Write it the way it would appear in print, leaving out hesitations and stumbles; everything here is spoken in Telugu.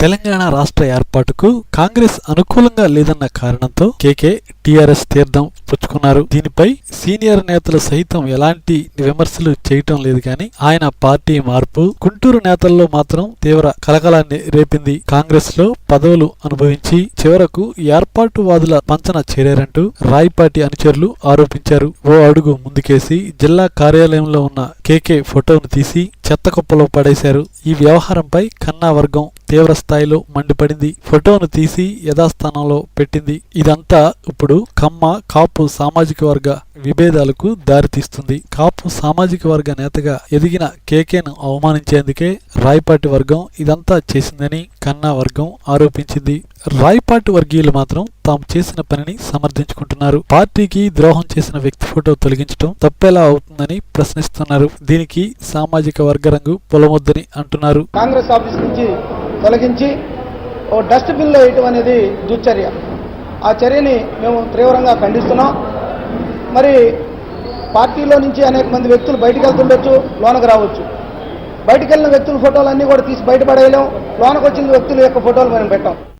తెలంగాణ రాష్ట్ర ఏర్పాటుకు కాంగ్రెస్ అనుకూలంగా లేదన్న కారణంతో కేకే టీఆర్ఎస్ తీర్థం పుచ్చుకున్నారు. దీనిపై సీనియర్ నేతలు సైతం ఎలాంటి విమర్శలు చేయటం లేదు కానీ ఆయన పార్టీ మార్పు గుంటూరు నేతల్లో మాత్రం తీవ్ర కలకలాన్ని రేపింది. కాంగ్రెస్ లో పదవులు అనుభవించి చివరకు ఏర్పాటువాదుల పంచన చేరారంటూ రాయపాటి అనుచరులు ఆరోపించారు. ఓ అడుగు ముందుకేసి జిల్లా కార్యాలయంలో ఉన్న కేకే ఫోటోను తీసి చెత్తకుప్పలో పడేశారు. ఈ వ్యవహారంపై కన్నా వర్గం తీవ్ర స్థాయిలో మండిపడింది. ఫోటోను తీసి యథాస్థానంలో పెట్టింది. ఇదంతా ఇప్పుడు కమ్మ కాపు సామాజిక వర్గ విభేదాలకు దారితీస్తుంది. కాపు సామాజిక వర్గ నేతగా ఎదిగిన కేకేను అవమానించేందుకే రాయపాటి వర్గం ఇదంతా చేసిందని కన్నా వర్గం ఆరోపించింది. రాయపాటి వర్గీయులు మాత్రం తాము చేసిన పనిని సమర్థించుకుంటున్నారు. పార్టీకి ద్రోహం చేసిన వ్యక్తి ఫోటో తొలగించడం తప్పెలా అవుతుందని ప్రశ్నిస్తున్నారు. దీనికి సామాజిక వర్గ రంగు పొలమొద్దని అంటున్నారు. కాంగ్రెస్ ఆఫీస్ నుంచి తొలగించి ఓ డస్ట్ బిన్ లో వేయటం అనేది దుశ్చర్య. ఆ చర్యని మేము తీవ్రంగా ఖండిస్తున్నాం. మరి పార్టీలో నుంచి అనేక మంది వ్యక్తులు బయటకు వెళ్తుండొచ్చు, లోనకు రావచ్చు. బయటకు వెళ్ళిన వ్యక్తుల ఫోటోలన్నీ కూడా తీసి బయటపడేయలేం. లోనకు వచ్చిన వ్యక్తుల యొక్క ఫోటోలు మనం పెట్టాం.